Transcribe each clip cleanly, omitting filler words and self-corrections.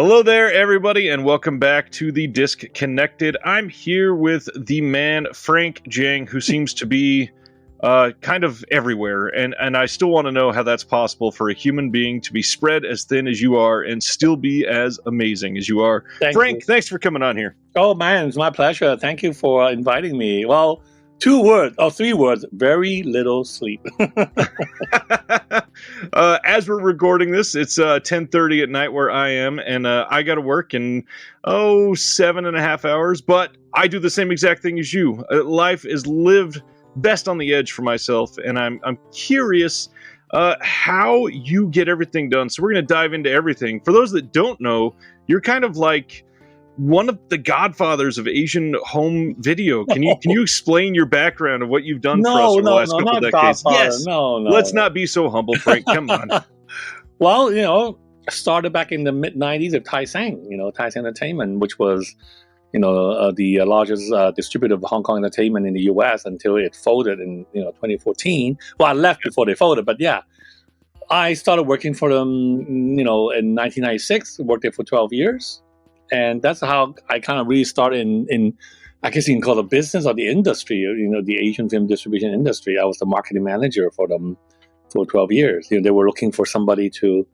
Hello there, everybody, and welcome back to the Disc Connected. I'm here with the man, Frank Djeng, who seems to be kind of everywhere, and I still want to know how that's possible for a human being to be spread as thin as you are and still be as amazing as you are. Frank, thanks for coming on here. Oh, man, it's my pleasure. Thank you for inviting me. Well, 3 words, very little sleep. As we're recording this, it's 10:30 at night where I am, and I got to work in 7.5 hours, but I do the same exact thing as you. Life is lived best on the edge for myself, and I'm curious how you get everything done. So we're going to dive into everything. For those that don't know, you're kind of like one of the godfathers of Asian home video. Can you explain your background of what you've done for us for the last couple decades? Godfather. Yes. No. Let's not be so humble, Frank. Come on. Well, I started back in the mid-'90s at Djeng, Djeng Entertainment, which was, the largest distributor of Hong Kong entertainment in the U.S. until it folded in, 2014. Well, I left before they folded, but yeah. I started working for them, in 1996, worked there for 12 years. And that's how I kind of really started in I guess you can call it business or the industry, the Asian film distribution industry. I was the marketing manager for them for 12 years. They were looking for somebody to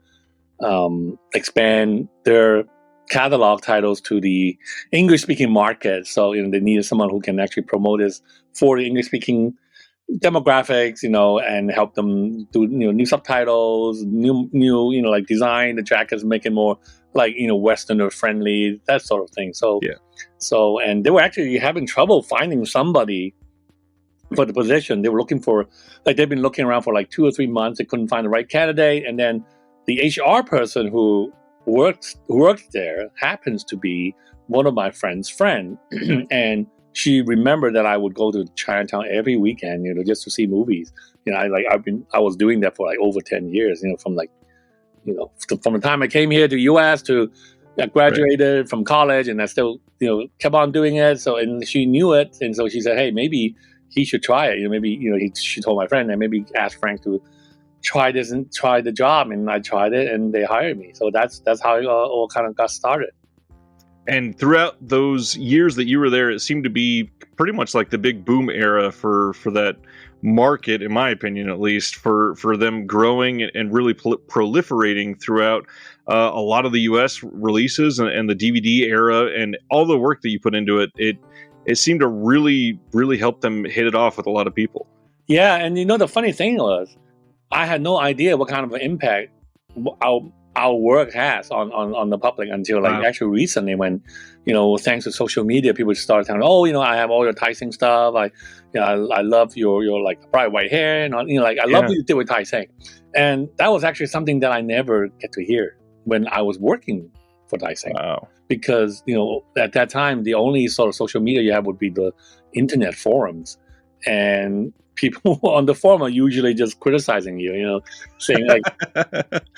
expand their catalog titles to the English-speaking market. So, they needed someone who can actually promote this for the English-speaking demographics, and help them do, new subtitles, new, like design the jackets, make it more like, Westerner friendly, that sort of thing. So, yeah. So, and they were actually having trouble finding somebody for the position. They were looking for, they've been looking around for like 2 or 3 months. They couldn't find the right candidate. And then the HR person who worked there happens to be one of my friend's friend. And she remembered that I would go to Chinatown every weekend, just to see movies. I was doing that for like over 10 years, from the time I came here to U.S. to I graduated from college, and I still, kept on doing it. So, and she knew it, and so she said, "Hey, maybe he should try it." She told my friend, and maybe ask Frank to try this and try the job, and I tried it, and they hired me. So that's how it all kind of got started. And throughout those years that you were there, it seemed to be pretty much like the big boom era for that market, in my opinion, at least, for them growing and really proliferating throughout a lot of the U.S. releases and the DVD era, and all the work that you put into it. It seemed to really, really help them hit it off with a lot of people. Yeah, and the funny thing was, I had no idea what kind of an impact our work has on the public until actually recently when, thanks to social media, people started telling, I have all your Djeng stuff. I love your like bright white hair, and I love what you did with Djeng. And that was actually something that I never get to hear when I was working for Djeng. Wow. Because, at that time, the only sort of social media you have would be the internet forums. And people on the forum are usually just criticizing you, saying like,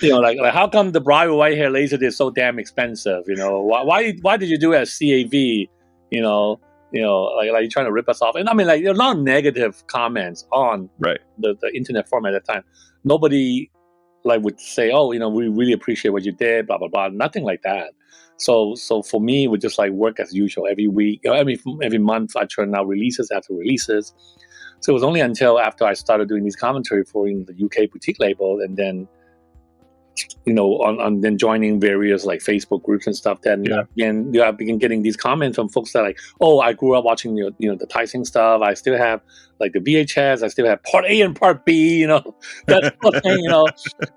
like how come the bright white hair laser is so damn expensive? Why did you do it as CAV? Like you're trying to rip us off. And I mean, like, there are a lot of negative comments on the internet forum at that time. Nobody would say, we really appreciate what you did, blah blah blah. Nothing like that. So for me, it would just like work as usual every week. Every month I churn out releases after releases. So it was only until after I started doing these commentary for the UK boutique label, and then, on then joining various like Facebook groups and stuff, then I began getting these comments from folks that like, I grew up watching the Djeng stuff. I still have like the VHS. I still have Part A and Part B. That sort of thing.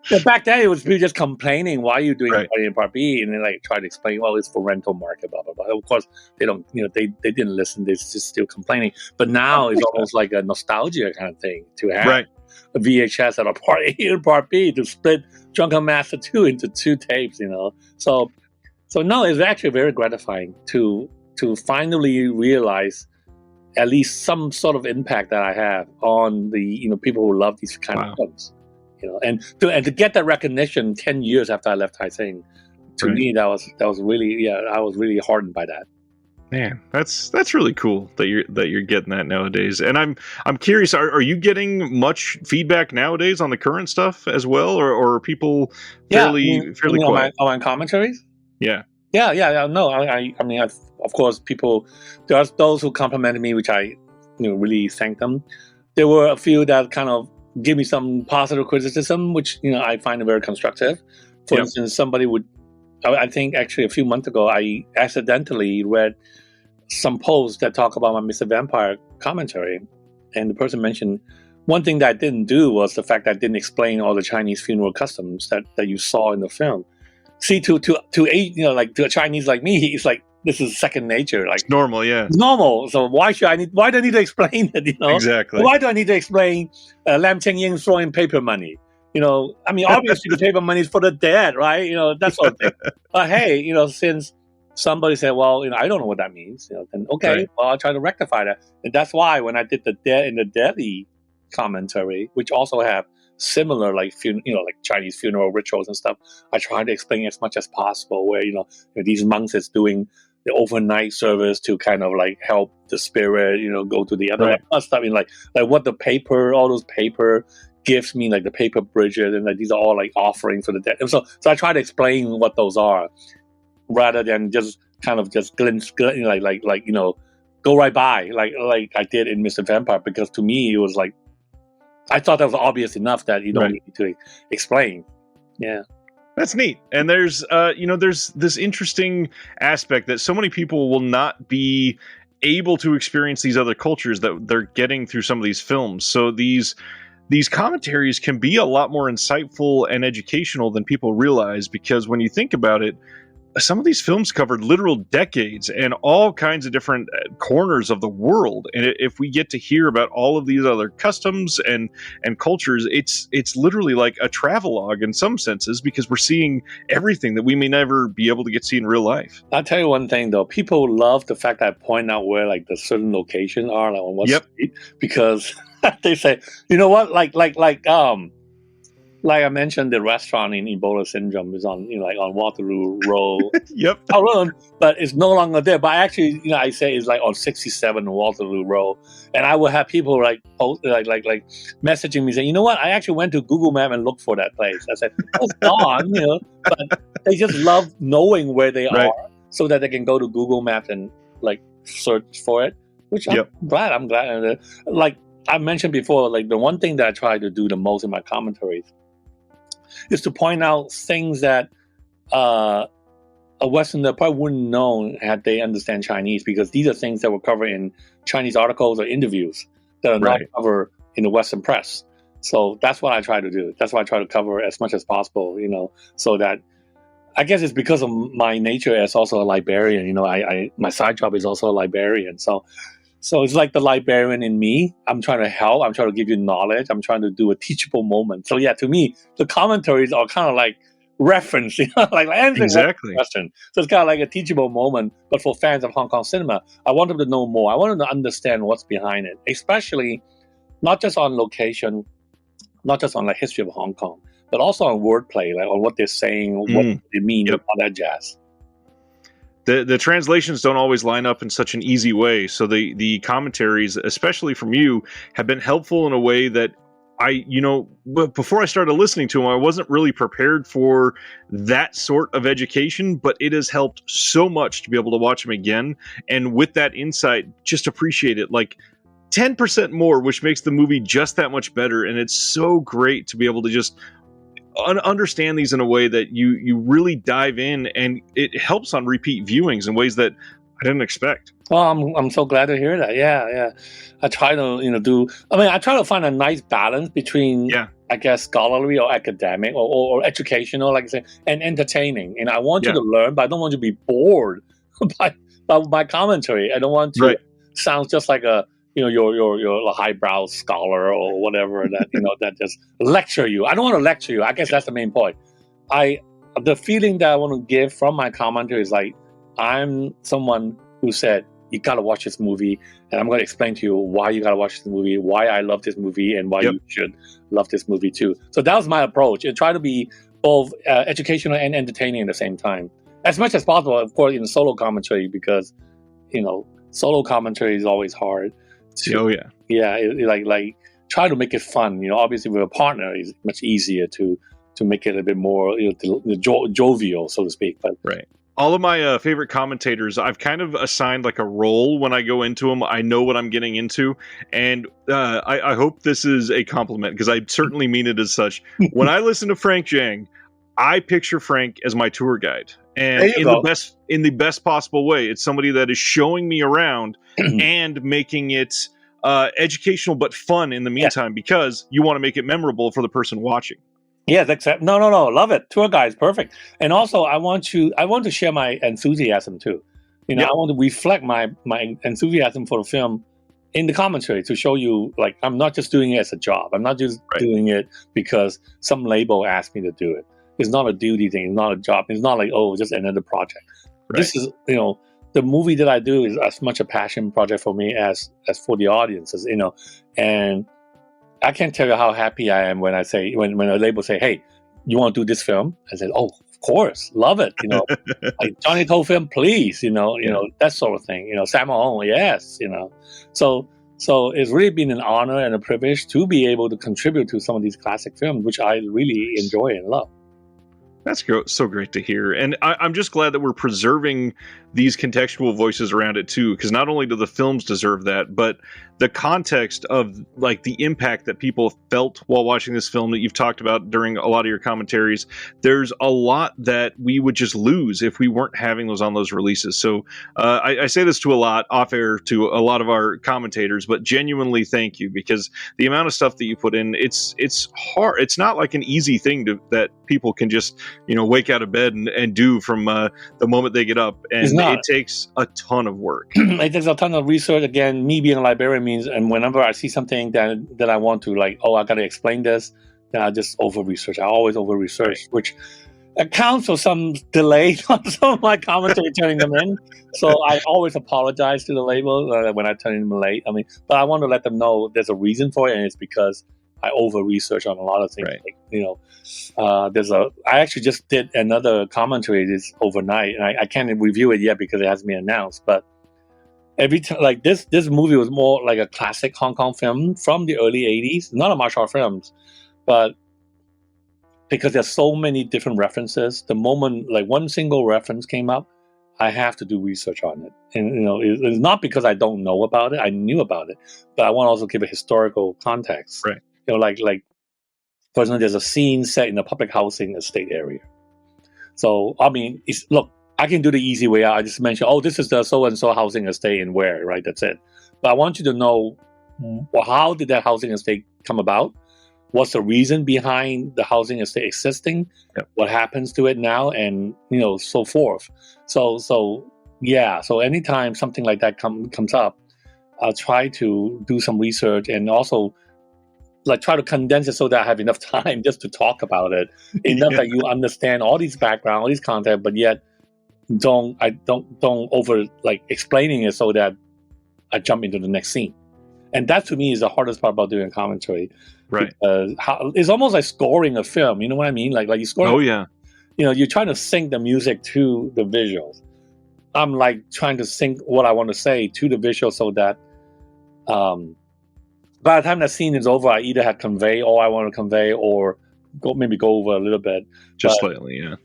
But back then it was really just complaining, why are you doing Part A and Part B? And then like try to explain, it's for rental market, blah blah blah. Of course they don't, they didn't listen. They're just still complaining. But now it's almost like a nostalgia kind of thing to have a VHS and a Part A and Part B to split Drunken Master 2 into 2 tapes, So no, it's actually very gratifying to finally realize at least some sort of impact that I have on the people who love these kind of films, and to get that recognition 10 years after I left Djeng, to me that was really I was really heartened by that. Man, that's really cool that you're getting that nowadays. And I'm curious, are you getting much feedback nowadays on the current stuff as well, or are people fairly quiet? On my commentaries? Yeah. Yeah. No, I mean, of course, there are those who complimented me, which I really thank them. There were a few that kind of give me some positive criticism, which I find very constructive. For instance, somebody I think actually a few months ago, I accidentally read some posts that talk about my Mr. Vampire commentary, and the person mentioned one thing that I didn't do was the fact that I didn't explain all the Chinese funeral customs that you saw in the film. See, to a Chinese like me, it's like this is second nature. Like it's normal, yeah. It's normal. So why do I need to explain it? Exactly. Why do I need to explain Lam Cheng Ying throwing paper money? I mean, obviously the paper money is for the dead, right? That sort of thing. But hey, since somebody said, well, I don't know what that means, then okay, right. Well, I'll try to rectify that. And that's why when I did the Dead in the Delhi commentary, which also have similar like Chinese funeral rituals and stuff, I try to explain as much as possible where these monks is doing the overnight service to kind of like help the spirit go to the other stuff. Like what the paper, all those paper gifts mean, like the paper bridges, and like these are all like offerings for the dead. And so I try to explain what those are rather than just kind of just go right by like I did in Mr. Vampire, because to me it was like I thought that was obvious enough that you don't need to explain. Yeah. That's neat. And there's this interesting aspect that so many people will not be able to experience these other cultures that they're getting through some of these films. So these commentaries can be a lot more insightful and educational than people realize, because when you think about it, some of these films covered literal decades and all kinds of different corners of the world. And if we get to hear about all of these other customs and cultures, it's literally like a travelogue in some senses, because we're seeing everything that we may never be able to get to see in real life. I'll tell you one thing though, people love the fact that I point out where like the certain locations are, like on what street, because they say, you know what, like I mentioned, the restaurant in Ebola syndrome is on, on Waterloo Road. Yep. But it's no longer there. But actually, I say it's like on 67 Waterloo Road, and I will have people like messaging me saying, you know what? I actually went to Google Maps and looked for that place. I said, oh, it's gone, But they just love knowing where they are, so that they can go to Google Maps and like search for it. Which I'm glad. I'm glad. Like I mentioned before, like the one thing that I try to do the most in my commentaries is to point out things that a Westerner probably wouldn't know had they understand Chinese, because these are things that were covered in Chinese articles or interviews that are not covered in the Western press. So that's what I try to do. That's why I try to cover as much as possible, so that I guess it's because of my nature as also a librarian. My side job is also a librarian. So it's like the librarian in me. I'm trying to help. I'm trying to give you knowledge. I'm trying to do a teachable moment. So yeah, to me, the commentaries are kind of like reference, like answering a question. So it's kind of like a teachable moment, but for fans of Hong Kong cinema. I want them to know more. I want them to understand what's behind it, especially not just on location, not just on the history of Hong Kong, but also on wordplay, like on what they're saying, what they mean, all that jazz. The translations don't always line up in such an easy way. So the commentaries, especially from you, have been helpful in a way that before I started listening to them, I wasn't really prepared for that sort of education, but it has helped so much to be able to watch them again. And with that insight, just appreciate it like 10% more, which makes the movie just that much better. And it's so great to be able to just understand these in a way that you really dive in, and it helps on repeat viewings in ways that I didn't expect. Oh, I'm so glad to hear that. Yeah. I try to I try to find a nice balance between I guess scholarly or academic or educational, like I say, and entertaining. And I want you to learn, but I don't want you to be bored by my commentary. I don't want to sound just like your highbrow scholar or whatever that that just lecture you. I don't want to lecture you. I guess that's the main point. The feeling that I want to give from my commentary is like I'm someone who said you got to watch this movie, and I'm going to explain to you why you got to watch this movie, why I love this movie, and why you should love this movie too. So that was my approach, and try to be both educational and entertaining at the same time, as much as possible. Of course, in solo commentary, because solo commentary is always hard. Like try to make it fun. Obviously with a partner it's much easier to make it a bit more jovial, so to speak. But all of my favorite commentators, I've kind of assigned like a role when I go into them. I know what I'm getting into, and I hope this is a compliment because I certainly mean it as such. When I listen to Frank Djeng, I picture Frank as my tour guide, and in the best possible way. It's somebody that is showing me around and making it educational but fun in the meantime, because you want to make it memorable for the person watching. Yes, except no, love it. Tour guide is perfect, and also I want to share my enthusiasm too. I want to reflect my enthusiasm for the film in the commentary to show you, like, I'm not just doing it as a job. I'm not just doing it because some label asked me to do it. It's not a duty thing. It's not a job. It's not like, oh, just another project. This is, the movie that I do is as much a passion project for me as for the audiences. And I can't tell you how happy I am when I say, when a label say, hey, you want to do this film? I said, oh, of course, love it. Like Johnny Toe film, please, that sort of thing. Sammo Hung, yes, So it's really been an honor and a privilege to be able to contribute to some of these classic films, which I really enjoy and love. That's so great to hear. And I'm just glad that we're preserving these contextual voices around it too, because not only do the films deserve that, but the context of like the impact that people felt while watching this film that you've talked about during a lot of your commentaries. There's a lot that we would just lose if we weren't having those on those releases. So I say this to a lot off air to a lot of our commentators, but genuinely thank you, because the amount of stuff that you put in, it's hard. It's not like an easy thing that people can just wake out of bed and do from the moment they get up, and it takes a ton of work. It takes a ton of research. Again, me being a librarian means, and whenever I see something that I want to, like, oh, I got to explain this, then I just over research. I always over research, which accounts for some delay on some of my commentary turning them in. So I always apologize to the label when I turn them late. But I want to let them know there's a reason for it, and it's because I over research on a lot of things. I actually just did another commentary this overnight, and I can't review it yet because it hasn't been announced. But every time, like this movie was more like a classic Hong Kong film from the early '80s, not a martial art films, but because there's so many different references, the moment like one single reference came up, I have to do research on it. And it's not because I don't know about it; I knew about it, but I want to also give a historical context. Right. Like for example, there's a scene set in a public housing estate area. So, look, I can do the easy way out. I just mention, oh, this is the so-and-so housing estate and where, right? That's it. But I want you to know, how did that housing estate come about? What's the reason behind the housing estate existing? Yep. What happens to it now? And, so forth. So anytime something like that comes up, I'll try to do some research and also try to condense it so that I have enough time just to talk about it, enough that you understand all these background, all these content, but yet don't over explaining it so that I jump into the next scene. And that to me is the hardest part about doing a commentary. Right. It's almost like scoring a film. You know what I mean? Like you score. Oh yeah. You're trying to sync the music to the visuals. I'm trying to sync what I want to say to the visual so that by the time that scene is over, I either have convey all I want to convey or go over a little bit. Just slightly, yeah.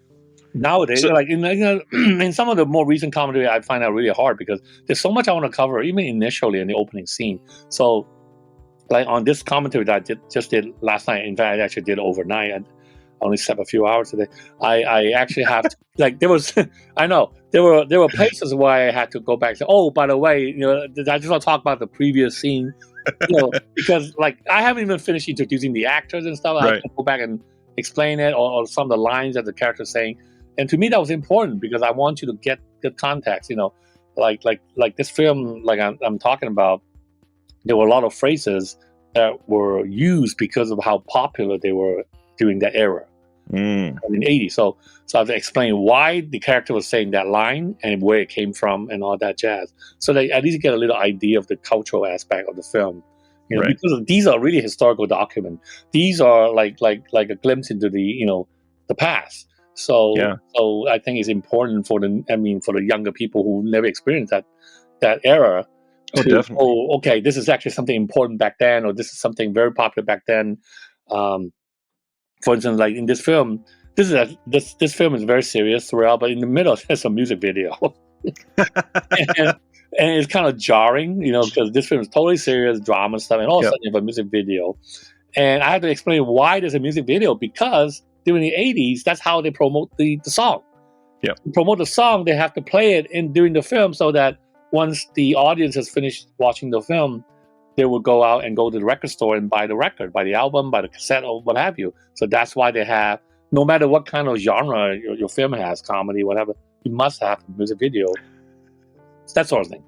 Nowadays, in some of the more recent commentary, I find that really hard because there's so much I want to cover, even initially in the opening scene. So, on this commentary that I just did last night, in fact, I actually did overnight. I only slept a few hours today. I actually have to, there was, I know, there were places where I had to go back and say, oh, by the way, I just want to talk about the previous scene. Because I haven't even finished introducing the actors and stuff. I have to go back and explain it or some of the lines that the character's saying. And to me, that was important because I want you to get the context. Like this film, I'm talking about, there were a lot of phrases that were used because of how popular they were during that era. In the 80s. So I have to explain why the character was saying that line and where it came from and all that jazz. So they at least get a little idea of the cultural aspect of the film. Because these are really historical documents. These are like a glimpse into the past. So I think it's important for the younger people who never experienced that era. Definitely. Okay, this is actually something important back then, or this is something very popular back then. For instance, in this film, this film is very serious throughout, but in the middle there's a music video, and, and it's kind of jarring, because this film is totally serious drama stuff, and all of a Yep. sudden you have a music video, and I have to explain why there's a music video, because during the 80s, that's how they promote the song. Yeah. To promote the song, they have to play it during the film, so that once the audience has finished watching the film, they will go out and go to the record store and buy the record, buy the album, buy the cassette, or what have you. So that's why they have, no matter what kind of genre your film has, comedy, whatever, you must have a music video. It's that sort of thing.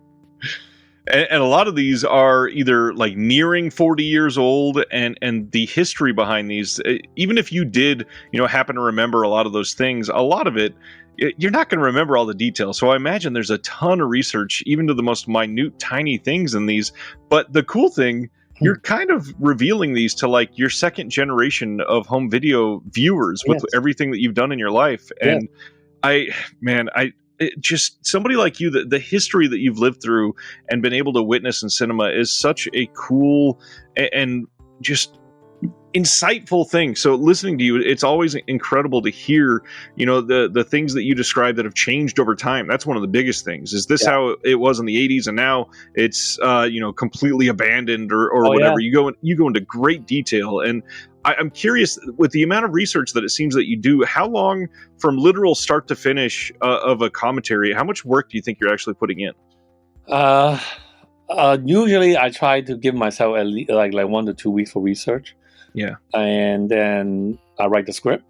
And a lot of these are either like nearing 40 years old, and the history behind these, even if you did, happen to remember a lot of those things, a lot of it, you're not going to remember all the details. So I imagine there's a ton of research, even to the most minute, tiny things in these. But the cool thing, you're kind of revealing these to like your second generation of home video viewers with everything that you've done in your life. And just somebody like you, the history that you've lived through and been able to witness in cinema is such a cool and just insightful thing. So listening to you, it's always incredible to hear, the things that you describe that have changed over time. That's one of the biggest things. Is this how it was in the 80s, and now it's completely abandoned or whatever? Yeah. You go into great detail, and I'm curious, with the amount of research that it seems that you do, how long from literal start to finish of a commentary, how much work do you think you're actually putting in? Usually I try to give myself at least like 1 to 2 weeks for research. Yeah. And then I write the script,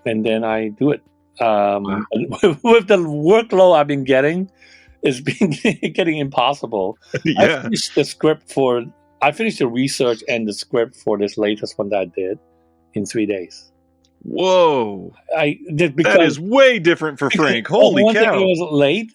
and then I do it. Wow. With the workload I've been getting, it's been getting impossible. Yeah. I finished the research and the script for this latest one that I did in 3 days. Whoa. That is way different for Frank. Holy cow. It was late.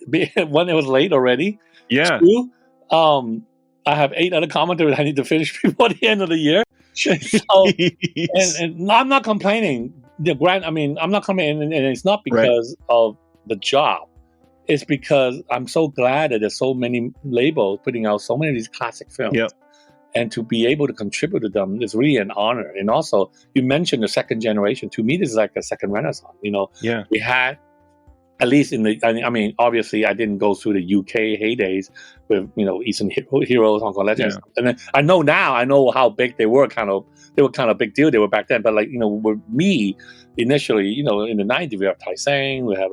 One, it was late already. Yeah. Two, I have 8 other commentaries I need to finish before the end of the year. And I'm not complaining. I'm not complaining, and it's not because of the job. It's because I'm so glad that there's so many labels putting out so many of these classic films. Yep. And to be able to contribute to them is really an honor. And also, you mentioned the second generation. To me, this is like a second renaissance. We had, at least obviously, I didn't go through the UK heydays with, Eastern Heroes, Hong Kong Legends. Yeah. And then I know how big they were. They were kind of big deal. They were back then. But with me, initially, in the 90s, we have Tai-Seng, we have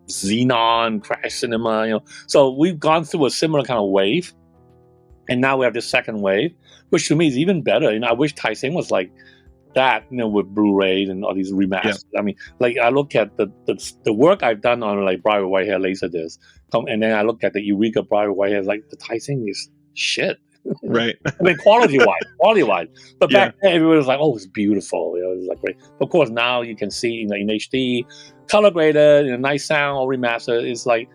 Xenon, Crash Cinema, So we've gone through a similar kind of wave. And now we have this second wave, which to me is even better. I wish Tai-Seng was like that, with Blu-ray and all these remasters. Yeah. I look at the work I've done on Briar Whitehair Laserdisc, and then I look at the Eureka Briar Whitehair, the Tai-Seng is shit. Right. quality-wise. But back then, everyone was like, "Oh, it's beautiful." It was great. But of course, now you can see in HD, color graded, nice sound, all remastered. It's like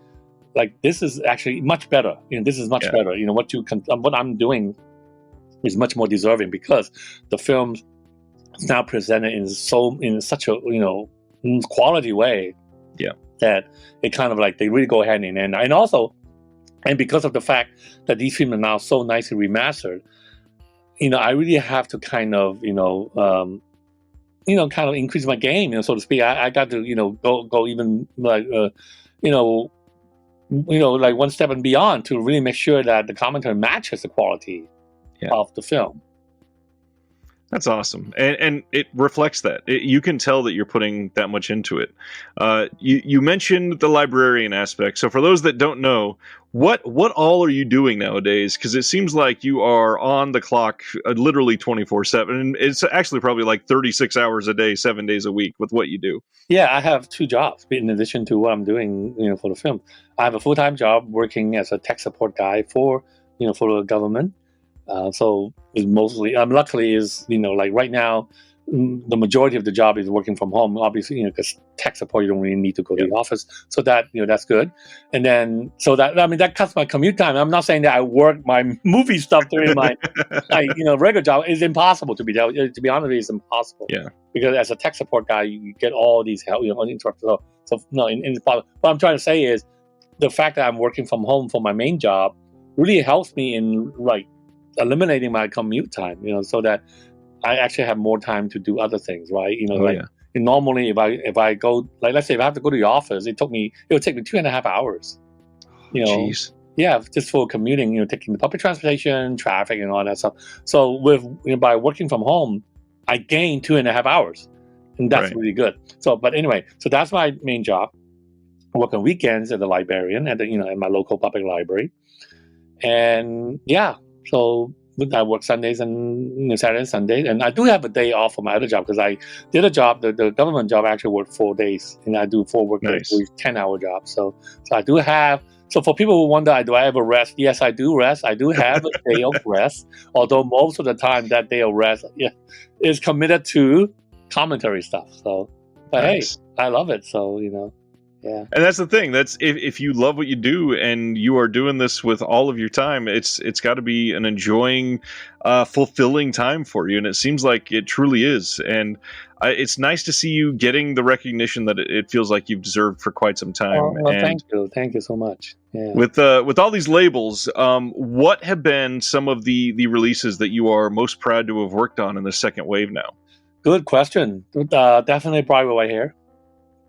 this is actually much better. This is much better. What I'm doing is much more deserving, because the film is now presented in such a quality way. Yeah. That it kind of they really go hand in hand. And also, and because of the fact that these films are now so nicely remastered, I really have to kind of increase my game, so to speak. I got to go even one step and beyond to really make sure that the commentary matches the quality of the film. That's awesome. And it reflects that. You can tell that you're putting that much into it. You mentioned the librarian aspect. So for those that don't know, what all are you doing nowadays? Because it seems like you are on the clock literally 24/7. And it's actually probably 36 hours a day, 7 days a week with what you do. Yeah, I have 2 jobs in addition to what I'm doing, for the film. I have a full-time job working as a tech support guy for the government. So it's mostly, luckily right now, the majority of the job is working from home, obviously, because tech support, you don't really need to go to the office. So that, that's good. And then, that cuts my commute time. I'm not saying that I work my movie stuff during my, regular job. It's impossible to be honest with you, it's impossible. Yeah. Because as a tech support guy, you get all these help, uninterrupted. So no, what I'm trying to say is the fact that I'm working from home for my main job really helps me in eliminating my commute time, so that I actually have more time to do other things, right? normally if I go, like, let's say if I have to go to the office, it would take me 2.5 hours. Jeez. Yeah, just for commuting, taking the public transportation, traffic, and all that stuff. So by working from home, I gained 2.5 hours, and that's Right. really good. So, but anyway, so that's my main job. I work on weekends as a librarian at at my local public library, and yeah, so I work Sundays and Saturday and Sunday, and I do have a day off for my other job because I did a job, the government job. I actually work 4 days, and I do 4 work days, Nice. 10-hour jobs. So I do have. So for people who wonder, do I ever rest? Yes, I do rest. I do have a day of rest, although most of the time that day of rest is committed to commentary stuff. So, but Nice. hey, I love it. So yeah. And that's the thing. That's if you love what you do and you are doing this with all of your time, it's got to be an enjoying, fulfilling time for you. And it seems like it truly is. And it's nice to see you getting the recognition that it feels like you've deserved for quite some time. Well, thank you so much. Yeah. With all these labels, what have been some of the releases that you are most proud to have worked on in the second wave now? Good question. Definitely Bright White Hair.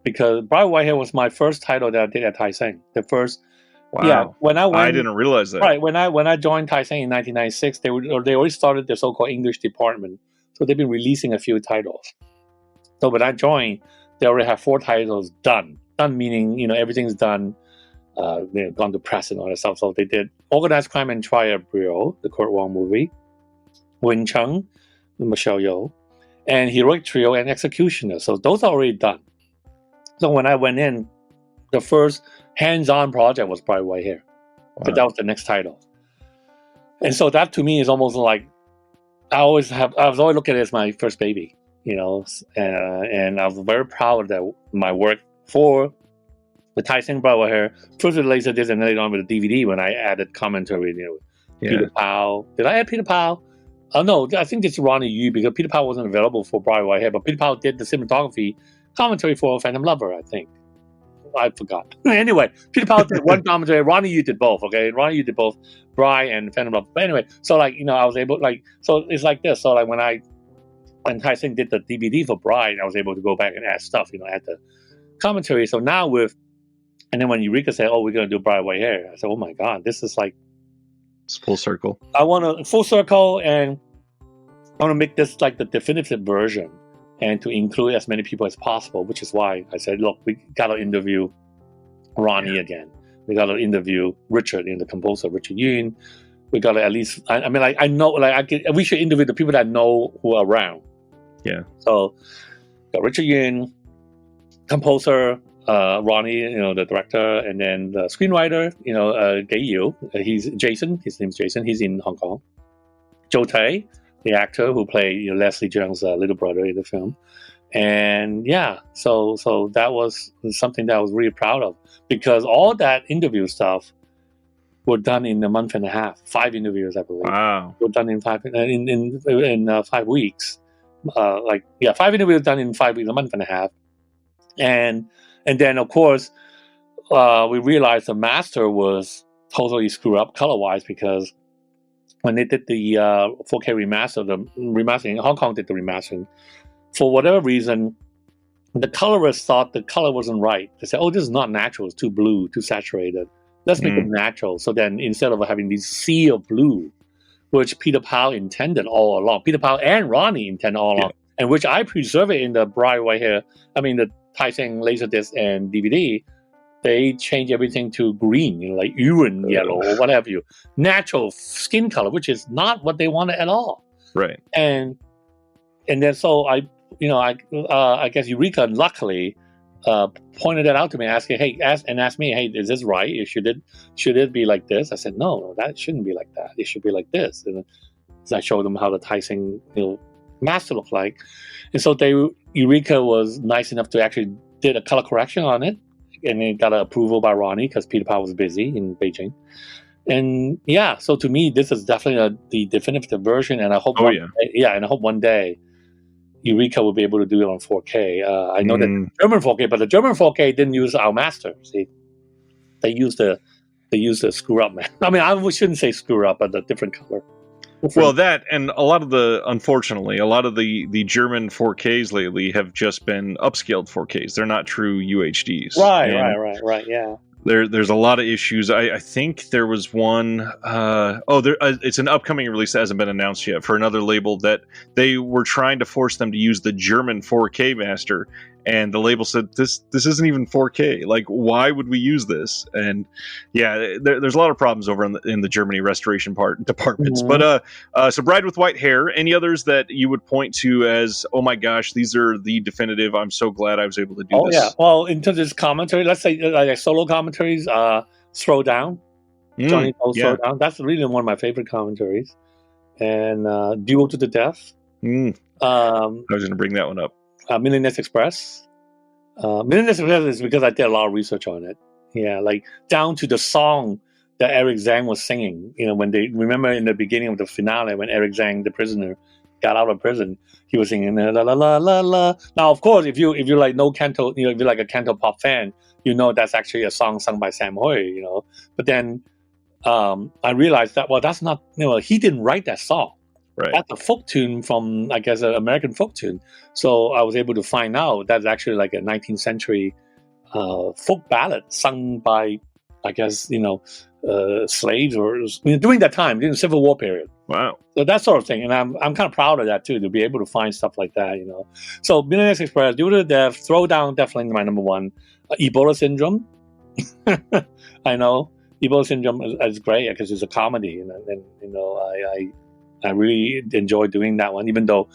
Because Bright White Hair was my first title that I did at Taiseng. The first, Wow. yeah. When I didn't realize that. Right, when I joined Taiseng in 1996, they already started the so-called English department, so they've been releasing a few titles. So when I joined, they already have 4 titles done. Done meaning everything's done. They've gone to press and all that stuff. So they did Organized Crime and Triad Bureau, the Kurt Wong movie, Wing Chun, Michelle Yeoh, and Heroic Trio and Executioner. So those are already done. So when I went in, the first hands-on project was Bright White Hair. Wow. But that was the next title. And so that to me is almost like I was always looking at it as my first baby, and I was very proud that my work for the Taiseng Bright White Hair, first with Laserdisc and then later on with the DVD when I added commentary, Peter Powell. Did I add Peter Powell? Oh no, I think it's Ronnie Yu because Peter Powell wasn't available for Bright White Hair, but Peter Powell did the cinematography commentary for Phantom Lover, I think. I forgot. Anyway, Peter Powell did one commentary. Ronnie Yu did both. Okay, Ronnie Yu did both Bright and Phantom Lover. But anyway, so I was able so it's like this. So when Taiseng did the DVD for Bright, I was able to go back and add stuff. Add the commentary. So now and then when Eureka said, "Oh, we're gonna do Bright White Hair," I said, "Oh my God, this is like it's full circle." I want a full circle, and I want to make this like the definitive version. And to include as many people as possible, which is why I said, look, we got to interview Ronnie again. We got to interview Richard, the composer, Richard Yun. We got to at least, I know, we should interview the people that know who are around. Yeah. So, got Richard Yun, composer, Ronnie, the director, and then the screenwriter, Gay Yu. He's Jason. His name's Jason. He's in Hong Kong. Zhou Tai, the actor who played Leslie Zheng's little brother in the film. And yeah, so that was something that I was really proud of because all that interview stuff were done in a month and a half. 5 interviews, I believe. Wow. Were done in 5 weeks. 5 interviews done in 5 weeks, a month and a half. And then of course we realized the master was totally screwed up color-wise because when they did the 4K remastering, Hong Kong did the remastering. For whatever reason, the colorists thought the color wasn't right. They said, "Oh, this is not natural. It's too blue, too saturated. Let's make it natural." So then, instead of having this sea of blue, which Peter Powell intended all along, Peter Powell and Ronnie intended all along, and which I preserve it in the Bright White Hair. The Taiseng Laserdisc and DVD. They change everything to green, like urine yellow or what have you. Natural skin color, which is not what they wanted at all. Right. And then so I guess Eureka luckily pointed that out to me, asked me, "Hey, is this right? Should it be like this?" I said, "No, that shouldn't be like that. It should be like this." And I showed them how the Taiseng master looked like, and so Eureka was nice enough to actually did a color correction on it. And it got an approval by Ronnie because Peter Powell was busy in Beijing. And yeah, so to me, this is definitely the definitive version. And I hope, one day Eureka will be able to do it on 4K. I know that German 4K, but the German 4K didn't use our master. See, they used the screw up man. I shouldn't say screw up, but a different color. Well, that and unfortunately, a lot of the German 4Ks lately have just been upscaled 4Ks. They're not true UHDs. Right. Yeah. There's a lot of issues. I think there was one. It's an upcoming release that hasn't been announced yet for another label that they were trying to force them to use the German 4K master, and the label said this isn't even 4K. Like, why would we use this? And yeah, there's a lot of problems over in the Germany restoration departments. Mm-hmm. But so Bride with White Hair. Any others that you would point to as, oh my gosh, these are the definitive? I'm so glad I was able to do this. Yeah. Well, in terms of commentary, let's say like solo commentaries, Throw Down, Johnny To's Throw Down. That's really one of my favorite commentaries. And Duel to the Death. I was going to bring that one up. Millionaire's Express. Millionaire's Express is because I did a lot of research on it. Yeah, like down to the song that Eric Djeng was singing. When they remember in the beginning of the finale when Eric Djeng, the prisoner, got out of prison, he was singing la la la la la. Now, of course, if you like no canto, if you're like a canto pop fan, that's actually a song sung by Sam Hui. But then I realized that that's not. He didn't write that song. Right. That's a folk tune from, I guess, an American folk tune. So I was able to find out that's actually like a 19th century folk ballad sung by, I guess, slaves or during that time, during the Civil War period. Wow. So that sort of thing. And I'm kind of proud of that, too, to be able to find stuff like that, So Millionaire's Express, Duel to the Death, Throw Down, definitely my number one. Ebola Syndrome. I know. Ebola Syndrome is great because it's a comedy. I really enjoy doing that one, even though,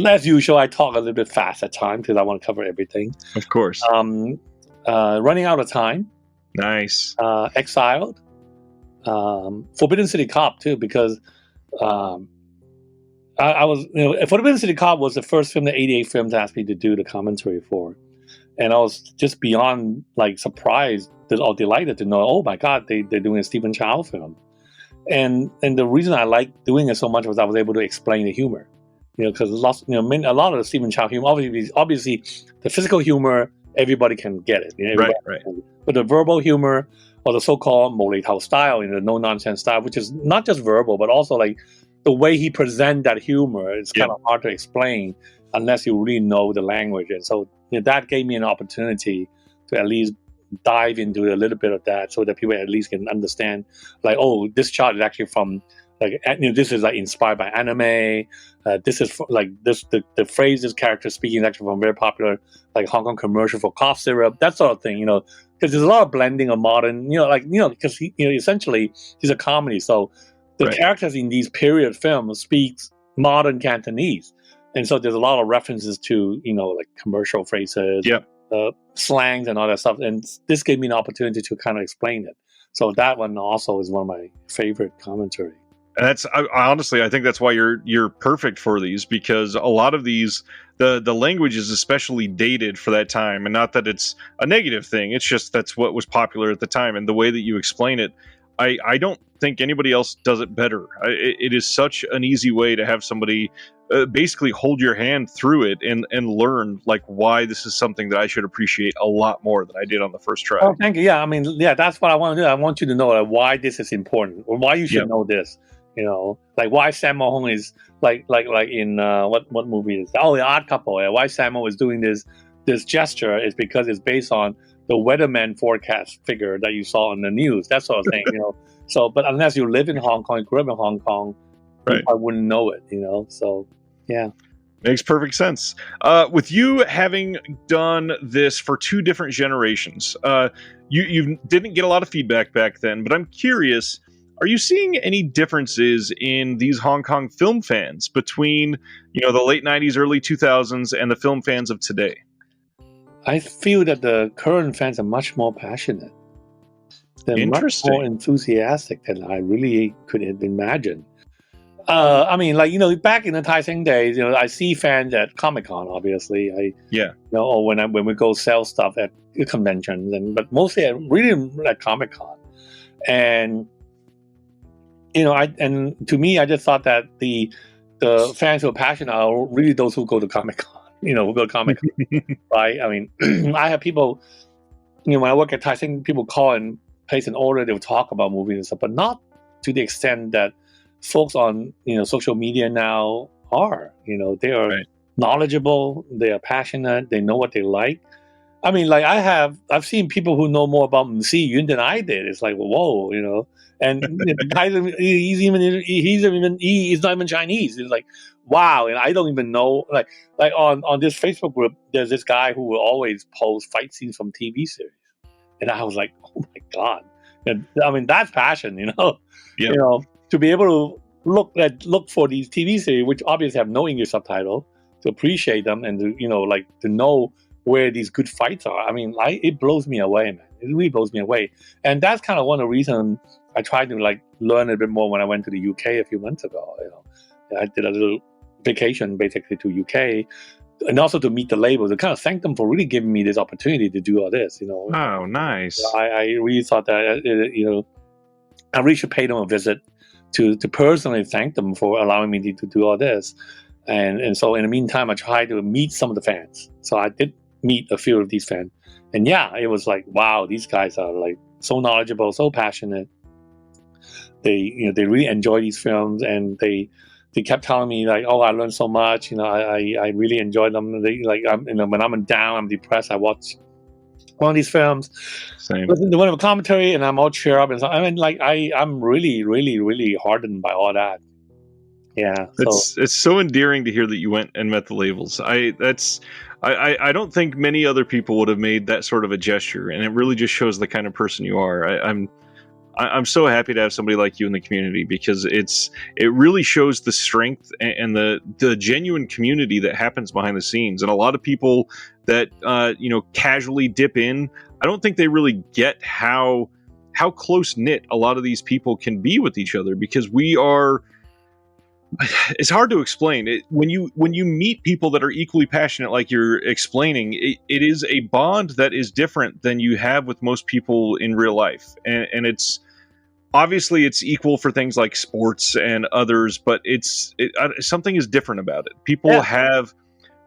as usual, I talk a little bit fast at times because I want to cover everything. Of course. Running Out of Time. Nice. Exiled. Forbidden City Cop, too, because I was, Forbidden City Cop was the first film that 88 Films asked me to do the commentary for. And I was just beyond, surprised or delighted to know, oh, my God, they're doing a Stephen Chow film. And the reason I liked doing it so much was I was able to explain the humor, because a lot of the Stephen Chow humor, obviously the physical humor, everybody can get it. Right. But the verbal humor, or the so-called 無厘頭 style, the no-nonsense style, which is not just verbal, but also like the way he presents that humor, it's kind of hard to explain unless you really know the language. And so that gave me an opportunity to at least dive into a little bit of that so that people at least can understand, like, oh, this shot is actually from, this is inspired by anime. This is the phrase this character speaking is actually from very popular Hong Kong commercial for cough syrup, that sort of thing, because there's a lot of blending of modern, because he, essentially he's a comedy, so the characters in these period films speaks modern Cantonese, and so there's a lot of references to commercial phrases, slangs and all that stuff, and this gave me an opportunity to kind of explain it. So that one also is one of my favorite commentary. And honestly, I think that's why you're perfect for these, because a lot of these, the language is especially dated for that time, and not that it's a negative thing. It's just that's what was popular at the time, and the way that you explain it, I don't think anybody else does it better. It is such an easy way to have somebody basically hold your hand through it and learn why this is something that I should appreciate a lot more than I did on the first try. Oh, thank you. Yeah, that's what I want to do. I want you to know why this is important, or why you should know this. Why Sammo Hung is like in what movie is that? Oh, The Odd Couple. Yeah, why Sammo is doing this gesture is because it's based on the weatherman forecast figure that you saw on the news, that sort of thing. So, but unless you live in Hong Kong, you grew up in Hong Kong, I wouldn't know it. So yeah. Makes perfect sense. With you having done this for two different generations, you didn't get a lot of feedback back then, but I'm curious, are you seeing any differences in these Hong Kong film fans between, the late 90s, early 2000s, and the film fans of today? I feel that the current fans are much more passionate. They're much more enthusiastic than I really could have imagined. Back in the Taiseng days, I see fans at Comic-Con, obviously. Or when we go sell stuff at conventions, but mostly at Comic-Con. And to me, I just thought that the fans who are passionate are really those who go to Comic-Con. Who go to Comic-Con, right? I have people, when I work at Taiseng, people call and place an order. They'll talk about movies and stuff, but not to the extent that folks on social media now are. They are Right. knowledgeable, they are passionate, they know what they like. I mean, like I've seen people who know more about Yun than I did. It's like, whoa. And the guy, he's not even Chinese. It's like, wow. And I don't even know, like on this Facebook group, there's this guy who will always post fight scenes from TV series, and I was like, oh my god. And I mean, that's passion. Yeah. To be able to look for these TV series, which obviously have no English subtitle, to appreciate them and to know where these good fights are. I mean, it blows me away, man. It really blows me away. And that's kind of one of the reasons I tried to learn a bit more when I went to the UK a few months ago. I did a little vacation basically to UK, and also to meet the labels, to kind of thank them for really giving me this opportunity to do all this. Oh, nice. I really thought that I really should pay them a visit to personally thank them for allowing me to do all this. And so in the meantime, I tried to meet some of the fans. So I did meet a few of these fans. And yeah, it was like, wow, these guys are like so knowledgeable, so passionate. They really enjoy these films, and they kept telling me like, oh, I learned so much. I really enjoyed them. They when I'm down, I'm depressed, I watch one of these films, Same. listen to one of the commentary, and I'm all cheer up. And so, I mean, like I'm really, really, really hardened by all that. Yeah, it's so endearing to hear that you went and met the labels. I don't think many other people would have made that sort of a gesture, and it really just shows the kind of person you are. I'm so happy to have somebody like you in the community, because it really shows the strength and the genuine community that happens behind the scenes. And a lot of people that casually dip in, I don't think they really get how close knit a lot of these people can be with each other, because we are. It's hard to explain it when you meet people that are equally passionate, like you're explaining. It is a bond that is different than you have with most people in real life, and it's obviously it's equal for things like sports and others, but something is different about it. People have.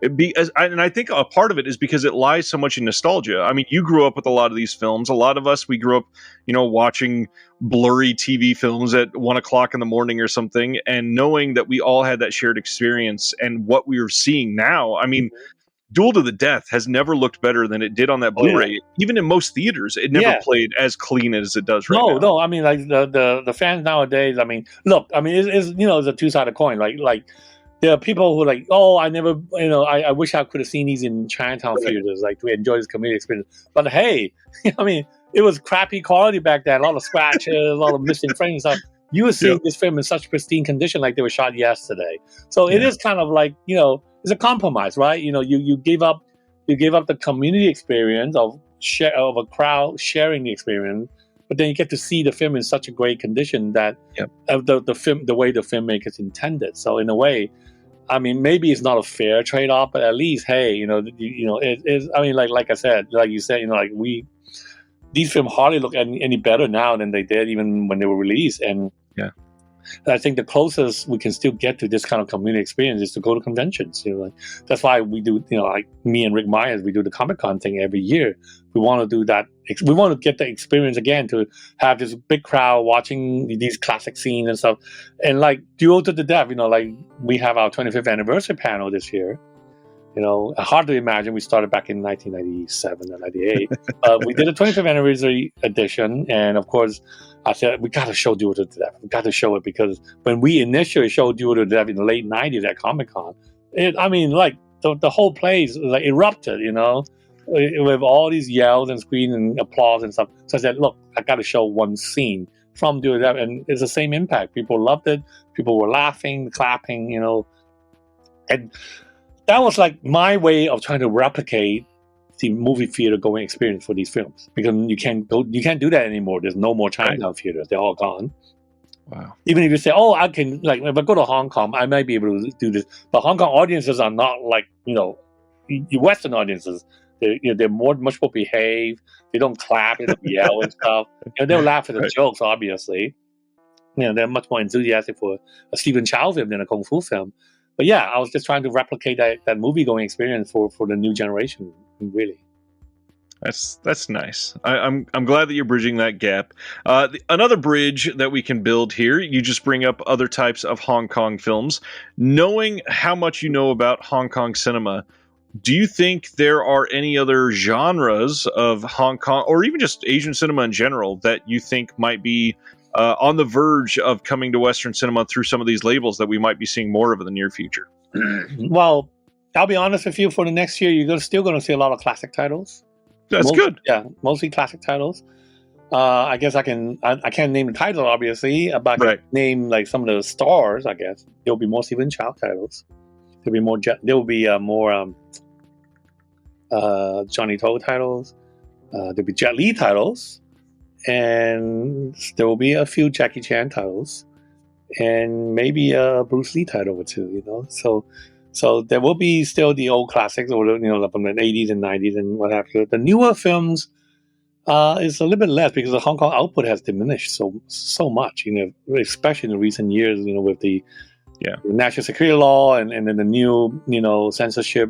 And I think a part of it is because it lies so much in nostalgia. I mean, you grew up with a lot of these films. A lot of us, we grew up, watching blurry TV films at 1:00 in the morning or something, and knowing that we all had that shared experience. And what we are seeing now, I mean, Duel to the Death has never looked better than it did on that Blu-ray. Yeah. Even in most theaters, it never played as clean as it does right now. No. I mean, like the fans nowadays. I mean, look. I mean, it's a two-sided coin. Like. There are people who are like, oh, I never, I wish I could have seen these in Chinatown theaters, like to enjoy this community experience. But hey, I mean, it was crappy quality back then, a lot of scratches, a lot of missing frames and stuff. You were seeing this film in such pristine condition, like they were shot yesterday. So it is kind of like, it's a compromise, right? You give up the community experience of a crowd sharing the experience, but then you get to see the film in such a great condition that the way the filmmakers intended. So in a way, I mean, maybe it's not a fair trade-off, but at least, hey, it is. I mean, like I said, like you said, these films hardly look any better now than they did even when they were released. And I think the closest we can still get to this kind of community experience is to go to conventions. That's why we do, like me and Rick Myers, we do the Comic-Con thing every year. We want to do that. We want to get the experience again, to have this big crowd watching these classic scenes and stuff. And like Duel to the Death, like we have our 25th anniversary panel this year. Hard to imagine. We started back in 1997 or 98. We did a 25th anniversary edition. And of course, I said, we got to show Duel to the Death. We got to show it, because when we initially showed Duel to the Death in the late 90s at Comic-Con, the whole place like erupted, with all these yells and screams and applause and stuff. So I said, look, I got to show one scene from Duel to the Death. And it's the same impact. People loved it. People were laughing, clapping, and that was like my way of trying to replicate the movie theater going experience for these films, because you can't do that anymore. There's no more Chinatown theaters; they're all gone. Wow. Even if you say, "Oh, I can," like if I go to Hong Kong, I might be able to do this, but Hong Kong audiences are not like Western audiences. They're much more behaved. They don't clap, they don't yell and stuff. They'll laugh at the jokes, obviously. They're much more enthusiastic for a Stephen Chow film than a Kung Fu film. But yeah, I was just trying to replicate that movie-going experience for the new generation, really. That's nice. I'm glad that you're bridging that gap. Another bridge that we can build here. You just bring up other types of Hong Kong films. Knowing how much you know about Hong Kong cinema, do you think there are any other genres of Hong Kong, or even just Asian cinema in general, that you think might be on the verge of coming to Western cinema through some of these labels that we might be seeing more of in the near future? Well, I'll be honest with you. For the next year, you're still going to see a lot of classic titles. That's good. Yeah, mostly classic titles. I guess I can't name the title, obviously, but I can name like some of the stars. I guess there'll be more Stephen Chow titles. There'll be more. More Johnny To titles. There'll be Jet Li titles, and there will be a few Jackie Chan titles, and maybe a Bruce Lee title or two. You know, so there will be still the old classics, or from the 80s and 90s and what have you. The newer films is a little bit less because the Hong Kong output has diminished so much. Especially in the recent years. With the national security law and then the new censorship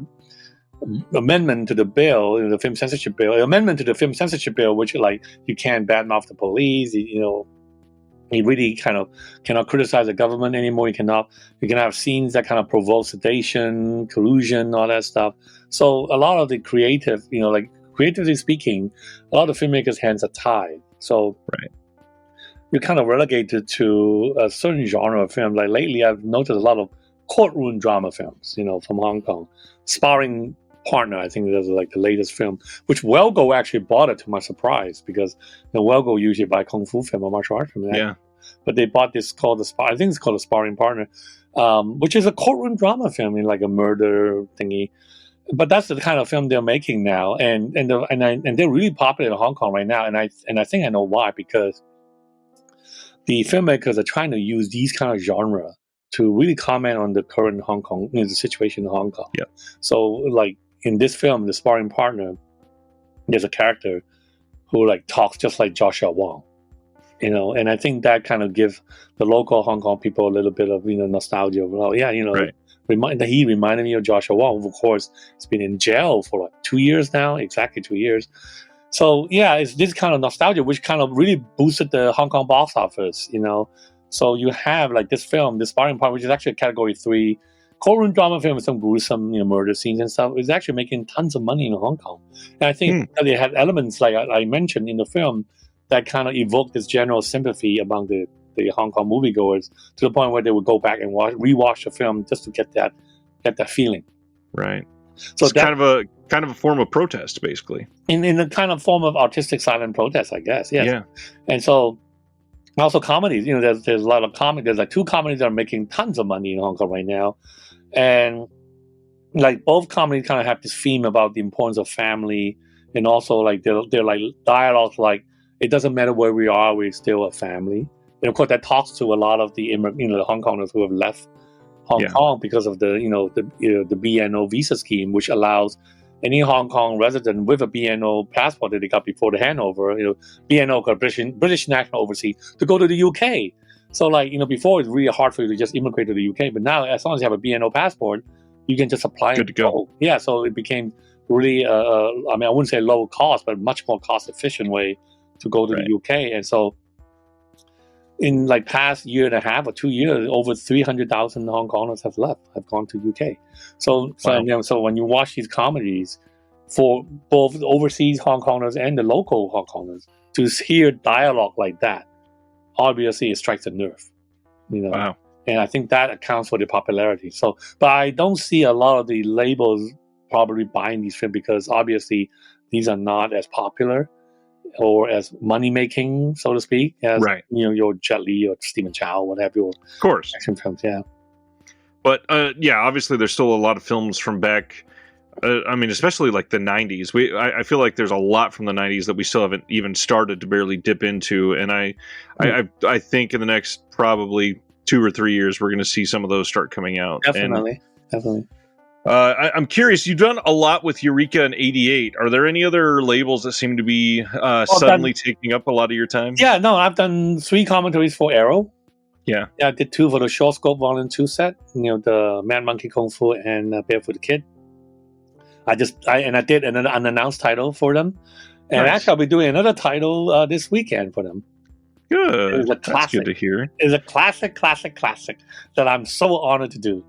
amendment to the bill, the film censorship bill, which you can't badmouth the police. You really kind of cannot criticize the government anymore. You can have scenes that kind of provoke sedation, collusion, all that stuff. So a lot of the creative, creatively speaking, a lot of filmmakers' hands are tied. So you're kind of relegated to a certain genre of film. Like lately, I've noticed a lot of courtroom drama films, from Hong Kong. Sparring Partner, I think that's like the latest film, which Welgo actually bought it to my surprise, because Welgo usually buy kung fu film or martial arts film. Yeah. But they bought this called I think it's called a Sparring Partner, which is a courtroom drama film in like a murder thingy. But that's the kind of film they're making now, and they're really popular in Hong Kong right now. And I think I know why, because the filmmakers are trying to use these kind of genre to really comment on the current Hong Kong, the situation in Hong Kong. Yeah. So like in this film, The Sparring Partner, there's a character who talks just like Joshua Wong. And I think that kind of gives the local Hong Kong people a little bit of nostalgia. Well, yeah, he reminded me of Joshua Wong. Of course, he's been in jail for 2 years now, exactly 2 years. So yeah, it's this kind of nostalgia which kind of really boosted the Hong Kong box office. So you have this film, The Sparring Partner, which is actually a Category 3 courtroom drama film with some gruesome murder scenes and stuff. It's actually making tons of money in Hong Kong. And I think that they had elements like I mentioned in the film that kind of evoked this general sympathy among the Hong Kong moviegoers, to the point where they would go back and rewatch the film just to get that feeling. Right. So it's kind of a form of protest, basically. In a kind of form of artistic silent protest, I guess. Yes. Yeah. And so also comedies. There's a lot of comedy. There's 2 comedies that are making tons of money in Hong Kong right now, and both comedies kind of have this theme about the importance of family, and also they're dialogues like, it doesn't matter where we are, we're still a family. And of course, that talks to a lot of the the Hong Kongers who have left Hong Kong because of the the BNO visa scheme, which allows any Hong Kong resident with a BNO passport that they got before the handover, BNO, British National Overseas, to go to the UK. So before, it's really hard for you to just immigrate to the UK, but now as long as you have a BNO passport, you can just apply. Good to go. Yeah, so it became really, I wouldn't say low cost, but much more cost efficient way to go to the UK. And so in past year and a half or 2 years, over 300,000 Hong Kongers have gone to UK. So when you watch these comedies, for both overseas Hong Kongers and the local Hong Kongers, to hear dialogue like that, obviously it strikes a nerve. Wow. And I think that accounts for the popularity. So, but I don't see a lot of the labels probably buying these films, because obviously these are not as popular or as money making, so to speak, as your Jet Li or Stephen Chow, whatever your action films. Yeah. But obviously there's still a lot of films from back. Especially the 90s. I feel like there's a lot from the 90s that we still haven't even started to barely dip into, and I think in the next probably 2 or 3 years we're going to see some of those start coming out. Definitely. I'm curious. You've done a lot with Eureka and 88. Are there any other labels that seem to be suddenly taking up a lot of your time? Yeah, no, I've done 3 commentaries for Arrow. Yeah, I did 2 for the Short Scope Volume 2 set. The Man Monkey Kung Fu and Barefoot Kid. I did an unannounced title for them, and Nice. actually I'll be doing another title this weekend for them. Good. It's a That's classic. good to hear. It's a classic that I'm so honored to do.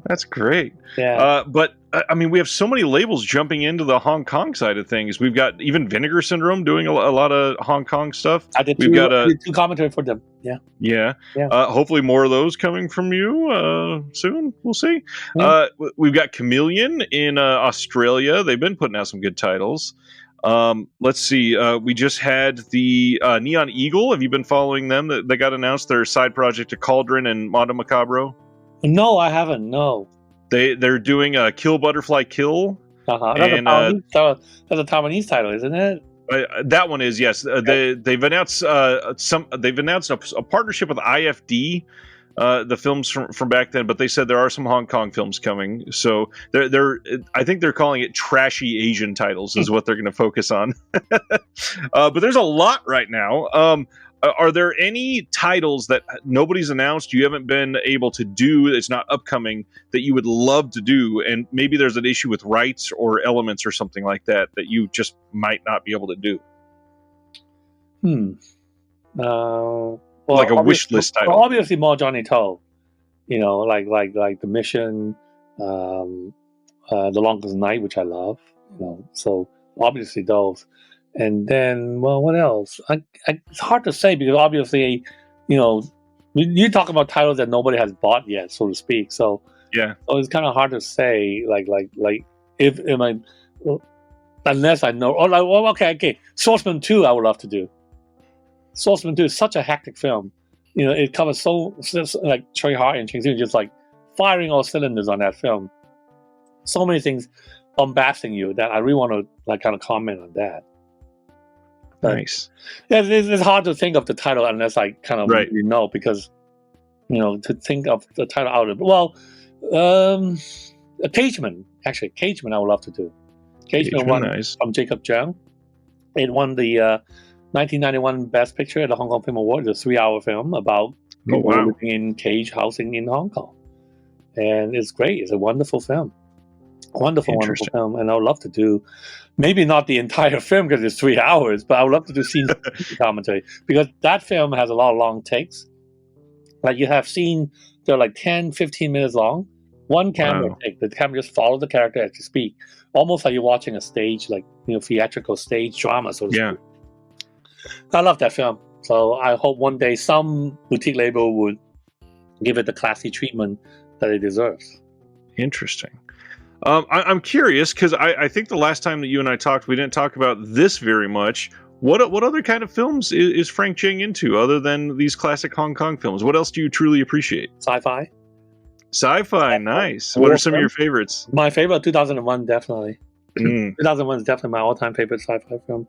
That's great. Yeah. But I mean, we have so many labels jumping into the Hong Kong side of things. We've got even Vinegar Syndrome doing a lot of Hong Kong stuff. I did We've got I did two commentary for them. Yeah. Yeah. Yeah. Hopefully more of those coming from you soon. We'll see. Yeah. We've got Chameleon in Australia. They've been putting out some good titles. Let's see. We just had the Neon Eagle. Have you been following them? They got announced their side project to Cauldron and Mondo Macabro. No, I haven't. No. They're doing a Kill Butterfly Kill. That's And, a Taiwanese title, isn't it? That one is, yes. They've announced They've announced a partnership with IFD, the films from back then, but they said there are some Hong Kong films coming. So I think they're calling it trashy Asian titles is what they're going to focus on. But there's a lot right now. Are there any titles that nobody's announced, you haven't been able to do, it's not upcoming, that you would love to do, and maybe there's an issue with rights or elements or something like that you just might not be able to do? Well, like a wish list title. Obviously, more Johnny Toe. Like The Mission, The Longest Night, which I love. So obviously those. And then, well, what else? It's hard to say because obviously, you talk about titles that nobody has bought yet, so to speak. So yeah, so it's kind of hard to say. Unless I know. Okay. Swordsman 2, I would love to do. Swordsman 2 is such a hectic film. It covers so like Choi Hart and Cheng Xun just like firing all cylinders on that film. So many things bombasting you that I really want to kind of comment on that. Nice. Yeah, it's hard to think of the title unless I kind of right. know because to think of the title out of Cageman. Actually, Cageman I would love to do. Cageman won nice. From Jacob Djeng. It won the 1991 Best Picture at the Hong Kong Film Award. It's a 3-hour film about people living in cage housing in Hong Kong, and it's great. It's a wonderful film. Wonderful film, and I would love to do, maybe not the entire film because it's 3 hours, but I would love to do scene commentary because that film has a lot of long takes. Like you have seen, they're like 10, 15 minutes long. One camera take, the camera just follows the character as you speak, almost like you're watching a stage, like theatrical stage drama, so to speak. I love that film, so I hope one day some boutique label would give it the classy treatment that it deserves. Interesting. I'm curious because I think the last time that you and I talked, we didn't talk about this very much. What other kind of films is Frank Djeng into other than these classic Hong Kong films? What else do you truly appreciate? Sci-fi. Nice. What are some of your favorites? My favorite, 2001, definitely. 2001 is definitely my all-time favorite sci-fi film.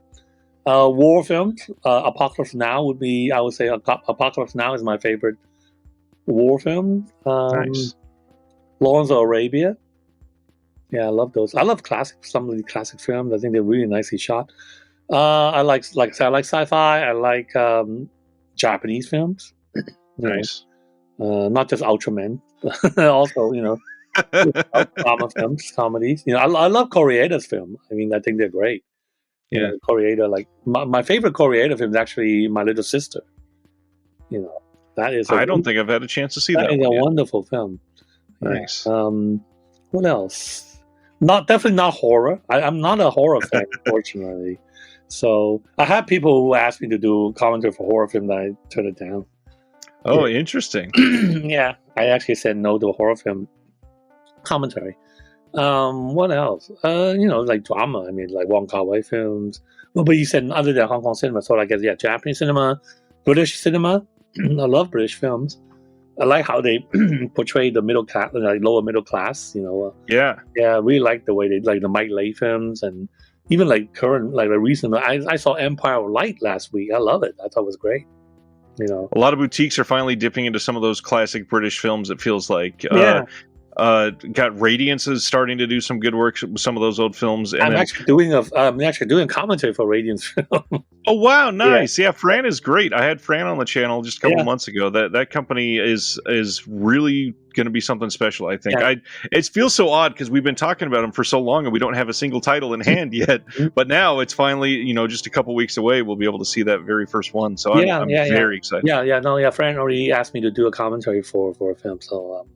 War films, Apocalypse Now would be, I would say, Apocalypse Now is my favorite war film. Nice. Lawrence of Arabia. Yeah, I love those. I love some of the classic films. I think they're really nicely shot. I like sci-fi. I like Japanese films. Nice. Not just Ultraman, also drama films, comedies. I love Koreeda's film. I mean, I think they're great. Yeah, Koreeda. Like my favorite Koreeda film is actually My Little Sister. That is. I don't think I've had a chance to see that. That is a wonderful film. Nice. What else? Definitely not horror. I'm not a horror fan, unfortunately. So I have people who ask me to do commentary for horror film, that I turn it down. Oh, interesting. Yeah, I actually said no to a horror film commentary. What else? Like drama. I mean, like Wong Kar-wai films. Well, but you said other than Hong Kong cinema, so I guess Japanese cinema, British cinema. I love British films. I like how they portray the middle class, like lower middle class. Yeah, I really like the way they like the Mike Leigh films, and even like current, like the recent. I saw Empire of Light last week. I love it. I thought it was great. A lot of boutiques are finally dipping into some of those classic British films. It feels like. Got Radiance is starting to do some good work with some of those old films. And I'm actually doing commentary for Radiance film. Oh wow, nice! Yeah, Fran is great. I had Fran on the channel just a couple months ago. That company is really going to be something special. I think. It feels so odd because we've been talking about them for so long and we don't have a single title in hand yet. But now it's finally, just a couple weeks away. We'll be able to see that very first one. So I'm very excited. Fran already asked me to do a commentary for a film. So